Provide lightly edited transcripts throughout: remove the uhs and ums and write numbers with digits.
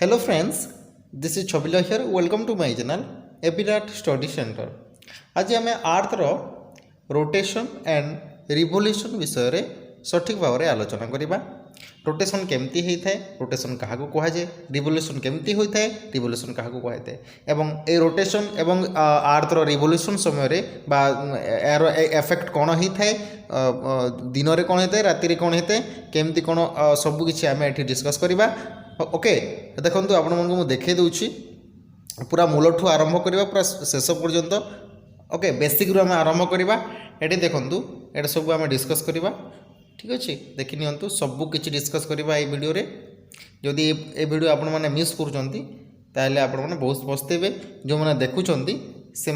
Hello friends, this is Chobila here. Welcome to my channel Epirat Study Center. आज आम आर्थ rotation and revolution विषय रे सठिक भाव में आलोचना करवा। रोटेशन केमती होता है, रोटेशन क्या कहुए, रिवोल्यूशन केमती होता है, रिवोल्यूशन क्या कहुए एवं ए रोटेशन एवं आर्थ रिवोल्यूशन समय यार एफेक्ट कौन होता है, दिन में कौन होता है, राति कौन होता है, केमती कौन सबकि आम ये डिस्कस करवा। ओके देखो आपको देखे दूची पूरा मूलठू आरंभ करवा पूरा शेष पर्यंत। ओके बेसिक रु आम आरंभ करवा। ये देखूँ ये सब आम डिस्कस करवा, ठीक अच्छे। देखी नियंतु सबकि डिस्कस करवा ये वीडियो रे। जदि ये वीडियो आपण मैंने मिस कर आपण मैंने बहुत पछतेबे। जो मैंने देखुं से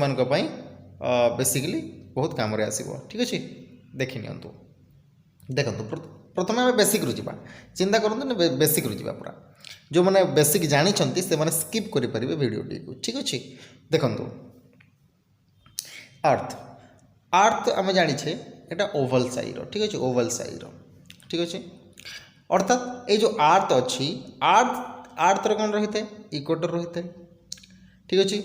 बेसिकली बहुत काम आसो, ठीक अच्छे। देखी नियंतु देखो प्रथम आम बेसिक रु जा चिंता करूँ बेसिक रु जा पूरा। जो मैंने बेसिक जानी से मैंने स्किप करेंगे वीडियो को, ठीक अच्छे। देखो अर्थ अर्थ आम जाचे यहाँ ओवल साइज, ठीक अच्छे, ओवल साइज, ठीक अच्छे। अर्थात ये जो अर्थ अच्छी अर्थ कौन रही है, इक्वेटर रही है, ठीक अच्छे।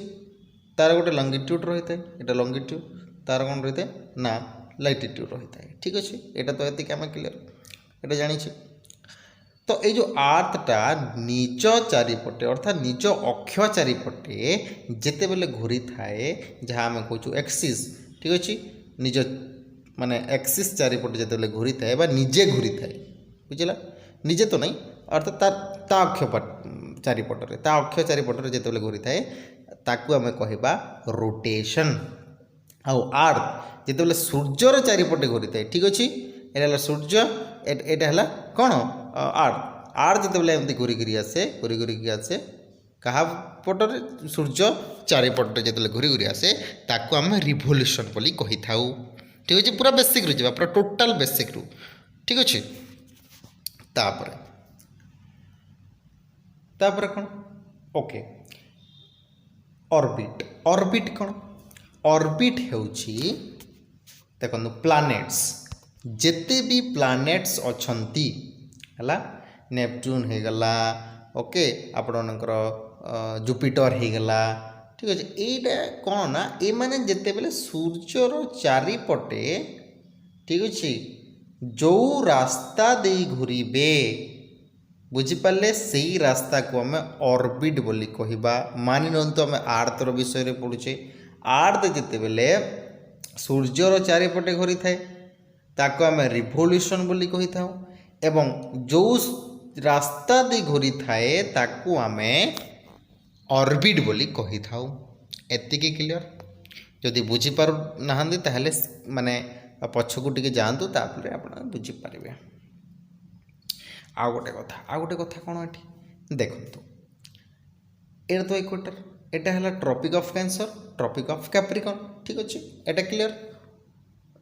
तार गोटे लंगिट्यूड रही है, यहाँ लंगिट्यूड, तार कौन रही है ना लैटिट्यूड रही है, ठीक अच्छे। यहाँ तो ये आम क्लियर ये जानी। तो ये जो आर्थटा निज चारिपटे अर्थात निज अक्ष चारिपटे जिते बेले घूरी थाए जहाँ आम कहूँ एक्सिस, ठीक अच्छे। निज माने एक्सिस चारिपटे जिते बेले घूरी थाए बा निजे घूरी थाए, बुझला, निजे तो नहीं अर्थात ता अक्ष चारिपटे अक्ष चारिपटे जिते बेले घूरी थाए ताकू आम कहवा रोटेशन। आउ आर्थ जिते बेले सूर्यर चारिपटे घूरी थाए, ठीक अच्छे। यहाँ सूर्य यहाँ कौन आर्थ आर्थ जिते बेले एमती घूरी आसे घूरी आसे क्या पटे सूर्य चारिपटे जिते घूरी घूरी आसे ताकू आम रिवोल्यूशन बोली कही था, ठीक अच्छे। पूरा बेसिक रु जा पूरा टोटाल बेसिक रु, ठीक अच्छे। तापर कौन ओके ऑर्बिट ऑर्बिट कौन ऑर्बिट होउची देखो प्लैनेट्स जिते भी प्लैनेट्स अच्छी है नेपच्यून हो गला, ओके आपणकर जुपिटर हो गला, ठीक अच्छे। यहाँ कौन ना ये मैंने जिते बेले सूर्यर चारिपटे, ठीक अच्छे, जो रास्ता दे घूरीबे बुझिपारे से रास्ता को आम ऑर्बिट बोली कहवा। मानि नियंतु आम आर्थ विषय रे पढ़ुचे। आर्थ जिते बेले सूर्यर चारिपटे घूरी थाए ताको आम रिवोल्यूशन बोली कही था, एवं जो रास्ता दे घूरी थाए ताकू आम ऑर्बिट बोली कही था। एतिकी क्लियर। जदि बुझीपार ना ताहले माने पछकू टिके जातु तापर आप बुझीपारे। आउ गोटे कथा कौन ये देखो ये तो इक्वेटर, यहाँ है tropic of cancer, tropic of capricorn, ठीक अच्छे। यहाँ clear.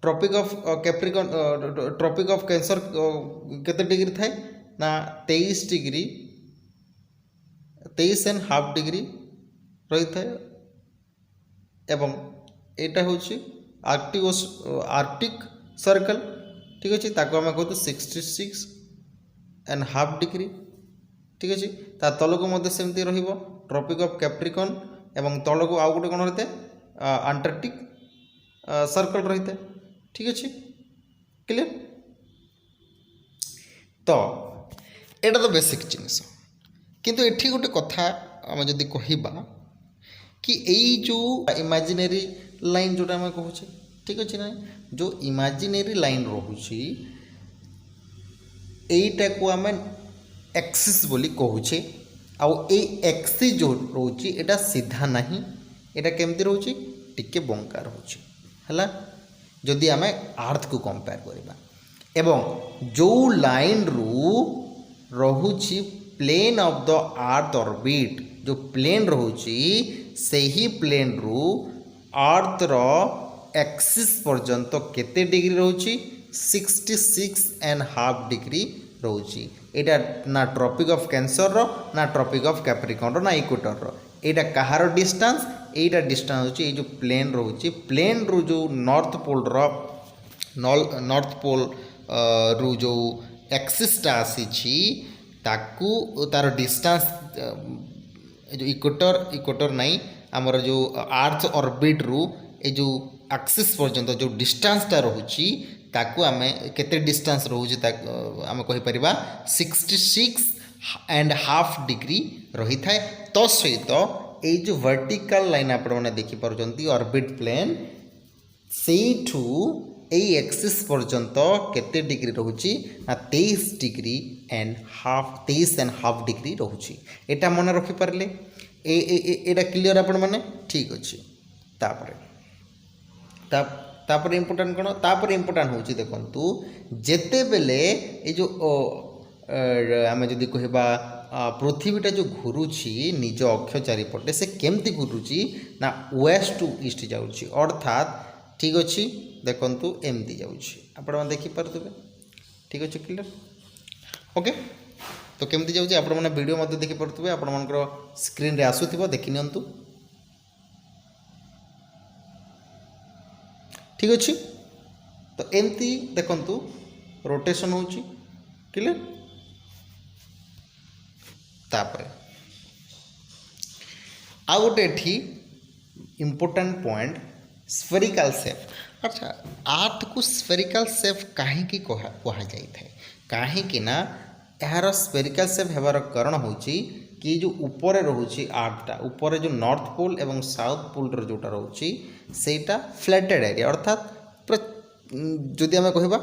Tropic of capricorn tropic of cancer केते डिग्री थाए ना 23 डिग्री 23.5 डिग्री रही थाए, एवं यहाँ हूँ आर्कटिक सर्कल, ठीक अच्छे। ताको आम कहते 66.5 डिग्री, ठीक अच्छे। ता तलक मध्य सेमती रहिबो ट्रॉपिक ऑफ कैप्रिकॉर्न एवं तलक आउ गोटे कौन रही है अंटार्कटिक सर्कल रही है, ठीक अच्छे, क्लियर। तो यहाँ तो बेसिक जिनिस किंतु एठी गोटे कथा आम जदि कहबा कि यही जो इमेजिनरी लाइन जोटा आम कहूचे, ठीक अच्छे ना, जो इमेजिनरी लाइन रोचे यहीटा को आम एक्सिस बोली कहूचे। आउ एक्सिस जो रोचे एटा सीधा नहीं, एटा केमती रोचे टिके बंका रोचे है। जदि आम आर्थ को कंपेयर करवा एवं जो लाइन रु रोची plane of the earth orbit, जो प्लेन रोची से ही प्लेन रु आर्थ रो एक्सिस पर्यंत केते डिग्री रोची 66.5 डिग्री रोची। एटा ना ट्रॉपिक ऑफ कैंसर रो ना ट्रॉपिक ऑफ कैप्रिकॉर्न रो ना इक्वेटर रो। एटा कहार डिस्टेंस एटा डिस्टेंस होची ये जो प्लेन रोची प्लेन रु जो नॉर्थ पोल रो नॉर्थ पोल रु जो एक्सिसटा आसी ताकू तार डिस्टेंस जो इक्वेटर नहीं आमर जो अर्थ ऑर्बिट रु ए जो एक्सिस पर्यंत जो डिस्टेंसटा रोचे ताकू आम केते डिस्टेंस रोचे आम कहीपर 66.5 डिग्री रही थाए। तो सहित ये जो वर्टिकल लाइन आपने देखिपुंट ऑर्बिट प्लेन सेठू এই एक्सिस पर्यंत केते डिग्री रोचे ना 23.5 डिग्री रोचे। एटा मन रखिपारे एटा क्लियर आपण मैंने ठीक अच्छे। तापर इम्पोर्टाट कौन तापर इम्पोर्टाट हूँ देखु जिते बेले ये जो आम जदि कहवा पृथ्वीटा जो घुरुची निज अक्ष चारिपटे से केमती घुरुची ना वेस्ट टू ईस्ट जाऊँगी अर्थात ठीक अच्छे देखु एमती जाऊँगी आपण देखिपे ठीक अच्छे क्लियर ओके। तो केमती जाऊँगी आपण मैंने वीडियो मध्य देखिपे आपण मन स्क्रीन रे आसुथिबो देखि नियंतु ठीक अच्छे। तो एमती देखंतु रोटेशन होची क्लियर। तापर आ गोटे एठी इम्पोर्टेंट पॉइंट स्फेरिकल शेप। अच्छा आर्थ को स्फेरिकल शेप कहीं कह जाए कहीं ना यार स्फेरिकल शेप हेबार कारण होची कि जो ऊपर रोचे आर्थटा ऊपर जो नॉर्थ पोल एवं साउथ पोल जोटा रोचे सेटा फ्लैटेड एरिया अर्थात जदि आम कहवा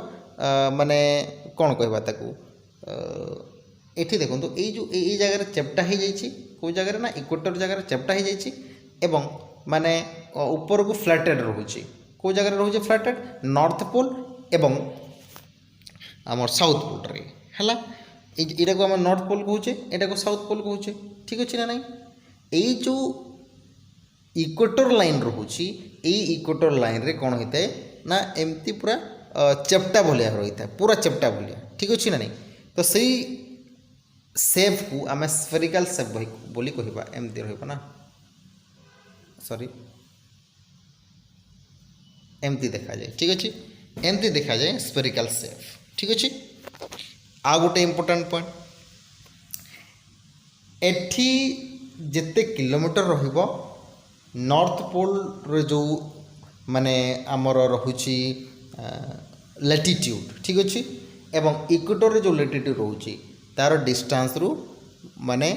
माने कौन कहवा ताकू एठी देखो ये जो ये जगह चेप्टा हो जाइए कौ जगह ना इक्वेटर जगह चेप्टा हो जाइए एवं माने ऊपर को फ्लैटेड रोचे कौ जगह रोचे फ्लैटेड नॉर्थ पोल एवं आमर साउथ पोल रे हैला यहाँ को आम नॉर्थ पोल कहे यहाँ को साउथ पोल कहे ठीक अच्छे ना नहीं यही जो इक्वेटर लाइन रोचे यही इक्वेटर लाइन रे कौन होता है ना एमती पूरा चेप्टा भलिया रही है पूरा चेप्टा भलिया ठीक अच्छे ना नहीं। तो सही शेप को आम स्फेरिकल शेप बोली कहवा एमती रहा ना सॉरी एमती देखा जाए ठीक अच्छे एमती देखा जाए स्फेरिकल शेप ठीक अच्छे। आ गोटे इम्पोर्टेंट पॉइंट एठी जिते किलोमीटर रहिबो नॉर्थ पोल रे जो माने आमर रहुची लैटिट्यूड ठीक अच्छे एवं इक्वेटर रे जो लैटिट्यूड रोचे तार डिस्टेंस रु माने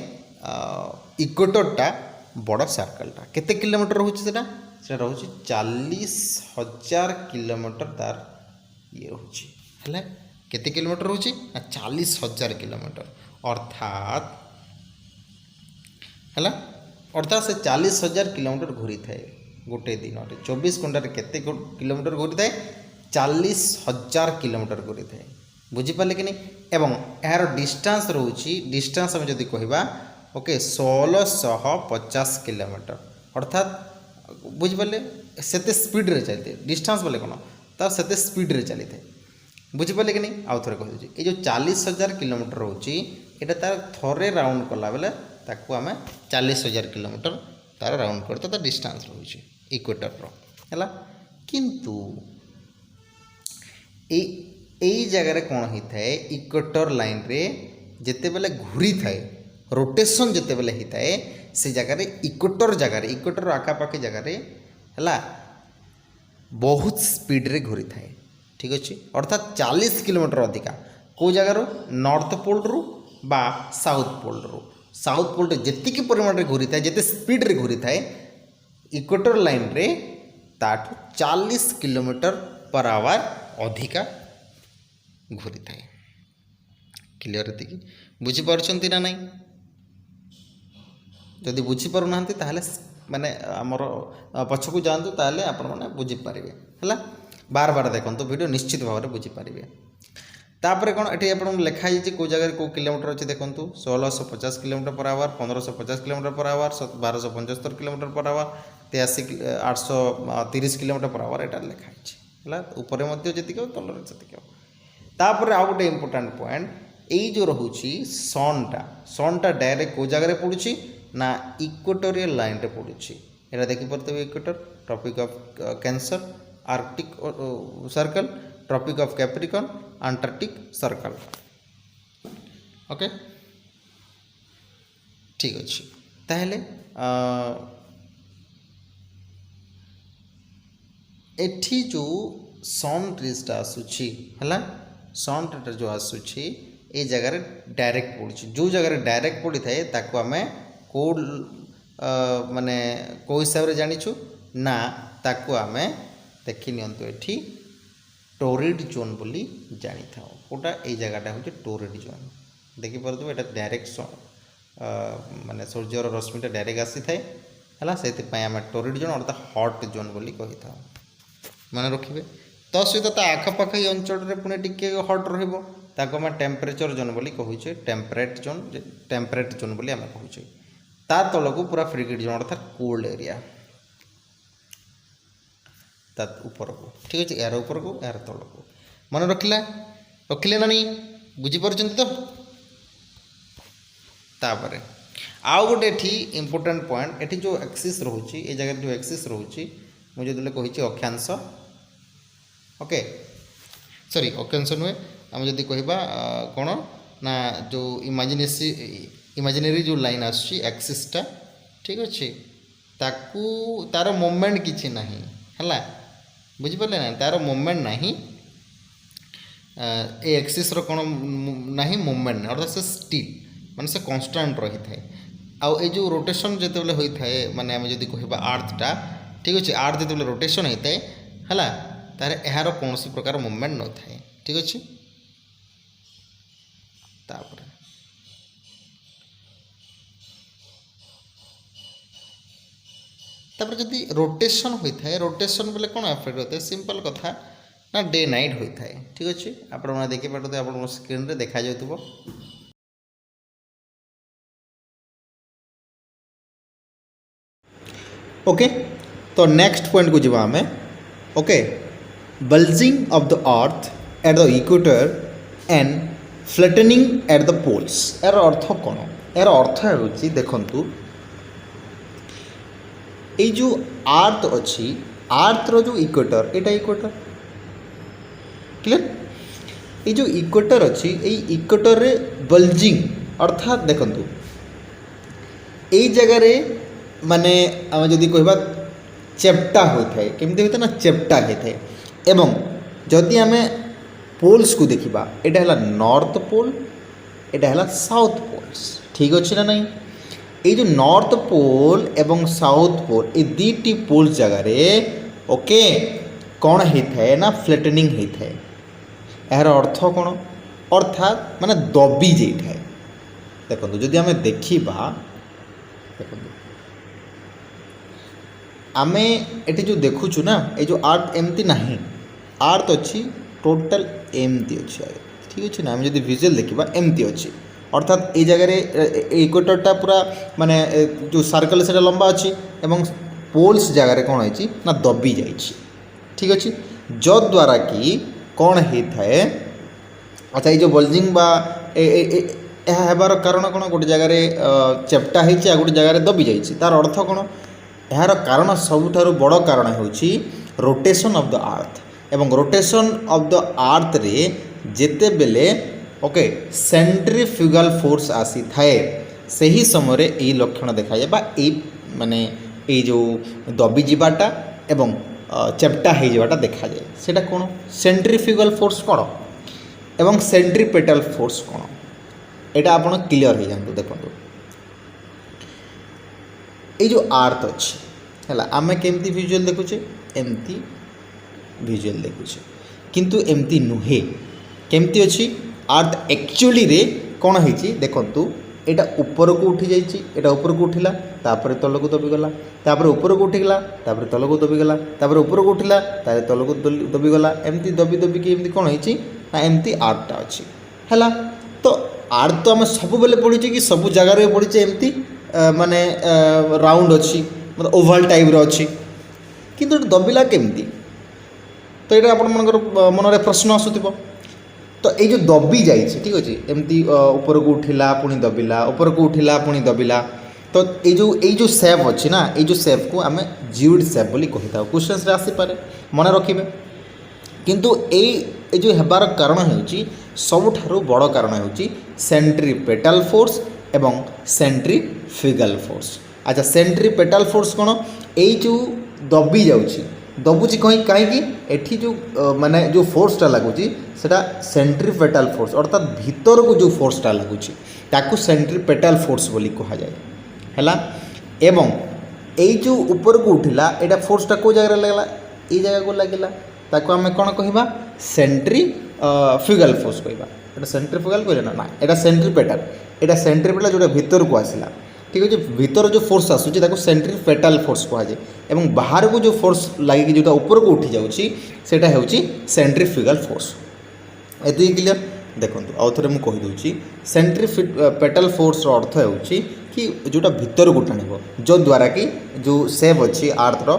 इक्वेटरटा बड़ सर्कलटा केते किलोमीटर रोचे सेटा रोचे 40,000 किलोमीटर तार ये रोचे है केते किलोमीटर रोचे 40,000 किलोमीटर अर्थात है अर्थात से 40,000 किलोमीटर घूरी थाए गोटे दिन 24 घंटे केते किलोमीटर घूरी थाए 40,000 किलोमीटर घूरी थाए बुझीपारे कि नहीं। एवं यार डिस्टेंस रोची डिस्टेंस आम जदि कहवा ओके 1650 किलोमीटर अर्थात बुझीपारे सेते स्पीड रे चलते डिस्टेंस बोले कौन तो सेते स्पीड रे चली थाए बुझीपारे कि नहीं। आउ थे कह ये जो 40,000 किलोमीटर रोची यहाँ तार थरे राउंड कला बेले ताकू आम 40,000 किलोमीटर तार राउंड करते तो डिस्टेंस रोचे इक्वेटर है किंतु यही जगह कौन होता है इक्वेटर लाइन रे जिते बेले घूरी थाए रोटेशन जिते बेले होता है से जगह इक्वेटर आखापाखि जगह है बहुत स्पीड रे घूरी थाए ठीक अच्छे अर्थात 40 किलोमीटर अधिका कौ जगार नॉर्थ पोल रु बा साउथ पोल रे जेतिक परिमाण रे घूरी थाए जिते स्पीड रे घूरी थाए इक्वेटर लाइन रे ताठू 40 किलोमीटर पर आवर अधिका घूरी थाए क्लियर एति बुझीपारुछंती ना नहीं जदि बुझीपारु नाहंती ताहले माने आमर पछकू जातु ताहले आपण माने बुझीपारे है बार बार देखो तो वीडियो निश्चित भाव में बुझीपारे। तापर कौन ये आप लिखाई कौ जगह कौ किलोमीटर अच्छे देखूँ 1650 kilometre per hour 1550 kilometre per hour 1275 kilometre per hour 830 kilometre per hour यहाँ लिखाई है ऊपर जी तलर जी तापर आउ गोटे इम्पोर्टाट पॉइंट यही जो रोचे सनटा डायरेक्ट कौ जगह पड़ुची ना इक्वेटोरियल लाइन रे पड़ुची यहाँ देखिपे equator tropic of cancer arctic circle tropic of capricorn antarctic circle okay ठीक अच्छे ताहले एठी जो सन रेजटा आसूची है सन रेटा जो आसूची ए जगार डायरेक्ट पड़ी जो जगार डायरेक्ट पड़ी थाए ताको आमे को माने को हिसाब रे जानिछु ना ताको आमे देखि नियंतु एठी टोरिड जोन बोली जानी था कोटा ए जगहटा हूँ टोरिड जोन देखिपार एटा डायरेक्ट माने सूर्यर रश्मिटा डायरेक्ट आसी थाए है से आम टोरिड जोन अर्थात हट जोन बोली कही था मन रखिए तो सहित आखपाखी अंचल पुणी टिके हट रहा टेम्परेचर जोन बोली कहूचे टेम्परेट जोन बोली आम कहूचे ता तल को पूरा फ्रिगिड जोन अर्थात कोल्ड एरिया ता ऊपर को ठीक अच्छे यार ऊपर को यार तल को मन रखिले ना नहीं बुझीपार तो तापर आउ गोटे एठी इम्पोर्टेंट पॉइंट एठी जो एक्सिस रोची ए जगह जो एक्सिस रोची मुझे जो कही अक्षांश ओके सॉरी अक्षांश नुहे आम जदि कहबा कौन ना जो इमेजिनरी जो लाइन आसुची एक्सिसटा ठीक अच्छे ताकू तार मूवमेंट किछि नाही हला बुझिपारे ना तार मूवमेंट नाही ए एक्सिस रो कौन नाही मूवमेंट अर्थात से स्टिल माने से कांस्टेंट रही थाए आउ ए जो रोटेशन जेते बेले होई थाए माने हम जदि कहबा अर्थटा ठीक अच्छे अर्थ जेते बेले रोटेशन होता है हला तार एहार कौन प्रकार मूवमेंट न थाए ठीक अच्छे तापर तापर जदि रोटेशन होता है रोटेशन बेले कौन एफेक्ट होता है सिंपल कथा ना डे नाइट होता है ठीक अच्छे आप देखिए आप स्क्रीन रे देखा जाउथबो ओके तो नेक्स्ट पॉइंट को जीवा हमें okay bulging of the earth at the equator and flattening at the poles यार अर्थ कौन यार अर्थ है देखंतु ये जो अर्थ अच्छी अर्थ रो जो इक्वेटर एटा इक्वेटर क्लियर ये जो इक्वेटर अच्छी ये इक्वेटर रे बल्जिंग अर्थात देखंतु ये जगह रे माने आम जदि कहबा चेप्टा होता है केमती होता है ना चेप्टा होता है एवं जदि आम पोल्स को देखा यहाँ है नॉर्थ पोल यहाँ है साउथ पोल्स ठीक अच्छे ना नहीं ये जो नॉर्थ पोल एवं साउथ पोल ये दीटी पोल्स जगार ओके कौन होता है ना फ्लैटनिंग होता है यार अर्थ कौन अर्थात माने दबी जाए देखो जदि आम देखा देखो आमे एटी जो देखुचु ना ये जो आर्थ एमती नहीं आर्थ अच्छी टोटल एमती अच्छी ठीक अच्छे ना आम जब विजुअल देखा एमती अच्छी अर्थात ये जगह इक्वेटरटा पूरा माने जो सर्कल से लंबा अच्छी एवं पोल्स जगह कौन है ना दबी जाइए ठीक अच्छे जद्वारा कि कौन होता है अच्छा ये जो बल्जिंग बा यार कारण कौन गोटे जगह चेप्टा हो गोटे जगह दबी जाइए तार अर्थ कौन यार कारण सबुठारु बड़ कारण होची रोटेशन ऑफ द अर्थ एवं रोटेशन ऑफ द अर्थ रे जेते बेले ओके सेंट्रीफ्यूगल फोर्स आसी थाए सही समय रे एई लक्षण देखा जाए बा एई माने एई जो दबी जीवाटा एवं चेप्टा हो जावाटा देखा जाए सेटा कौन सेंट्रीफ्यूगल फोर्स कौन एवं सेंट्रीपेटल फोर्स कौन एटा आपण क्लियर हो जातु देखो ये जो अर्थ अच्छी है आम केमती विजुअल देखुचे एमती विजुअल देखुचे किंतु एमती नुहे केमती अच्छी अर्थ एक्चुअली रे कौन है देखंतु एटा ऊपर को उठी जाइए एटा ऊपर को उठिला तापर तल को दबिगला तापर ऊपर को उठिगला तापर तल को दबिगला तापर ऊपर को उठिला तापर तल को दबिगला एमती दबी दबी के एमती कौन है ना एमती आर्टटा अच्छी है तो आर्ट तो आम सब बेले पढ़ी कि सब जगार पढ़ी एमती माने राउंड अच्छी मतलब ओवल टाइप अच्छी किंतु दबिला केमती तो ये आप मन में प्रश्न आसुव तो ये जो दबी जाइए ठीक अच्छे एमती ऊपर को उठिला पुणी दबिला ऊपर को उठिला पुणी दबिला तो ये जो सेप अच्छी ना ये जो सेप को आम जियोइड सेप बोली कही था क्वेश्चन रे आसीपारे मन रखिए किंतु ये जो हेबार कारण हो सबुठारु बड़ कारण हो सेंट्रीपेटल फोर्स एवं सेंट्रीफ्यूगल सेंट्रीफ्यूगल फोर्स। अच्छा सेंट्रीपेटल फोर्स कौन यही जो दबी जाऊँगी दबुची कहीं एठी जो माने जो फोर्सटा लगुच सेटा सेंट्रीपेटल फोर्स अर्थात भीतर को जो फोर्सटा लगुच ताकू सेंट्रीपेटल फोर्स बोली कहा जाए हैला। एवं यही जो ऊपर को उठिला एटा फोर्सटा को जगह लगला ये जगह को लगिला ताकू आम कौन कहवा सेंट्रीफ्यूगल फोर्स कहवा। एटा सेंट्रीफ्यूगल कहले ना एटा सेंट्रीपेटल एटा सेंट्रीपेटल जोटा भीतर को आसला ठीक अच्छे भीतर जो फोर्स आसूँ सेंट्रीपेटल फोर्स कहुए और बाहर को जो फोर्स लगे जोटा ऊपर को उठी जाटा हूँ सेंट्रीफ्यूगल फोर्स। ये क्लियर देखो आउ थे मुझे कहीदे सेंट्रीपेटल फोर्स अर्थ हो कि जोटा भीतर को टाण जो द्वारा कि जो सेव अच्छी आर्थर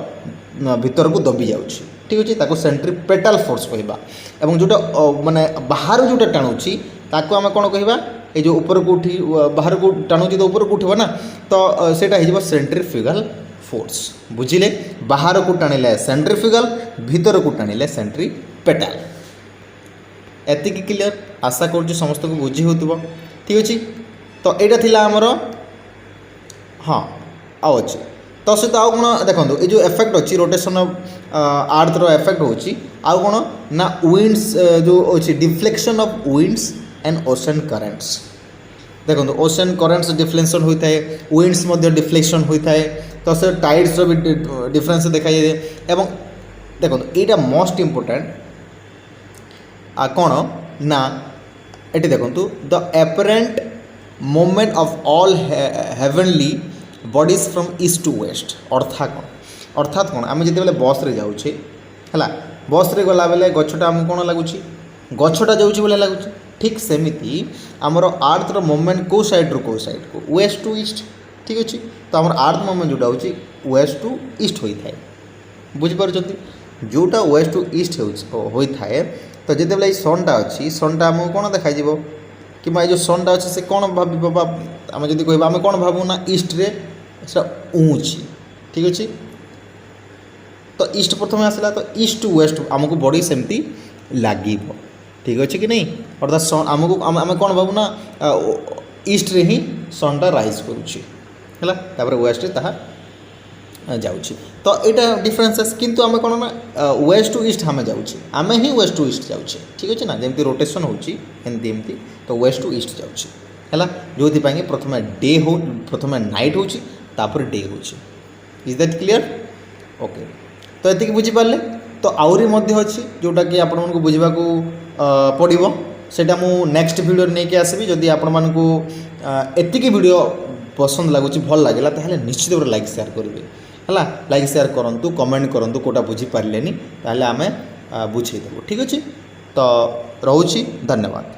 भीतर को दबी जाऊँगी ठीक अच्छे ताको सेंट्रीपेटल फोर्स कहवा। और जोटा माने बाहर जोटा टाणुची ताको आम कौन कहवा ये जो ऊपर को उठी बाहर को टाणुची तो ऊपर को उठब ना तो सेटा हो सेंट्रीफ्यूगल फोर्स बुझिले। बाहर को टाणिले सेंट्रीफ्यूगल भीतर को टाणिले सेंट्रीपेटल। एतिक क्लियर आशा कर समस्त को बुझी हो ठीक अच्छे। तो यहाँ थिला आमर हाँ आओ अच्छे तो सहित आउ कौन देखो ये जो इफेक्ट अच्छी रोटेशन ऑफ आर्थर इफेक्ट होची आउ कौन ना विंड्स जो अच्छी deflection of winds and ocean currents. देखो ओशन करेंट्स डिफ्लेक्शन होता है विंड्स डिफ्लेक्शन होता है तो से टाइड्स भी डिफरेंस देखा जाए। एवं देखो यहाँ मोस्ट इम्पोर्टेंट कौन ना ये देखो the apparent movement of all heavenly bodies from east to west अर्थात कौन आम जिते बस रे जाऊे है बस रे गला बेले गछटा आमको कौन लगुच गछटा जाऊँगी बोले लगुच ठीक सेमती आमर आर्थर मूवमेंट को साइड रू को साइड को वेस्ट टू ईस्ट ठीक अच्छे। तो आमर आर्थ मूवमेंट जोटा हूँ वेस्ट टू ईस्ट होता है बुझीपार जोटा वेस्ट टू ईस्ट होता है। तो जिते बेले सनटा अच्छी सनटा आमको कौन देखा कि जो सनटा अच्छे से कौन भाव आम जब कह आम कौन भावु ना ईस्ट रे उची ठीक अच्छे। तो ईस्ट प्रथम आसला तो ईस्ट टू वेस्ट आमको बॉडी सेमती लगे ठीक अच्छे कि नहीं अर्थात सन आमको आम कौन भावु ना ईस्ट रे ही सनटा राइज करुँच वेस्ट ता जाऊँगी। तो यहाँ डिफरेन्सेस किंतु आम कौन ना वेस्ट टू ईस्ट आम जाऊँचे आम ही वेस्ट टू ईस्ट जाऊँचे ठीक अच्छे ना जमी रोटेशन होमती तो वेस्ट टू ईस्ट जाऊँचे है जो प्रथम डे हो प्रथम नाइट होपर डे हो इज दैट क्लियर ओके। तो ये बुझीपारे तो आहरी अच्छी जोटा कि आपण मानक बुझा पड़ो सेटा मु नेक्स्ट वीडियो नहीं आसबि। जदि आपण मानक एतिकी वीडियो पसंद लगुच भल लगे ताहले निश्चित भाव लाइक शेयर करेंगे है लाइक शेयर करूँ कमेंट करूँ कोटा बुझीपारे ताहले आमे बुझेदेबू ठीक अच्छे। तो रोची धन्यवाद।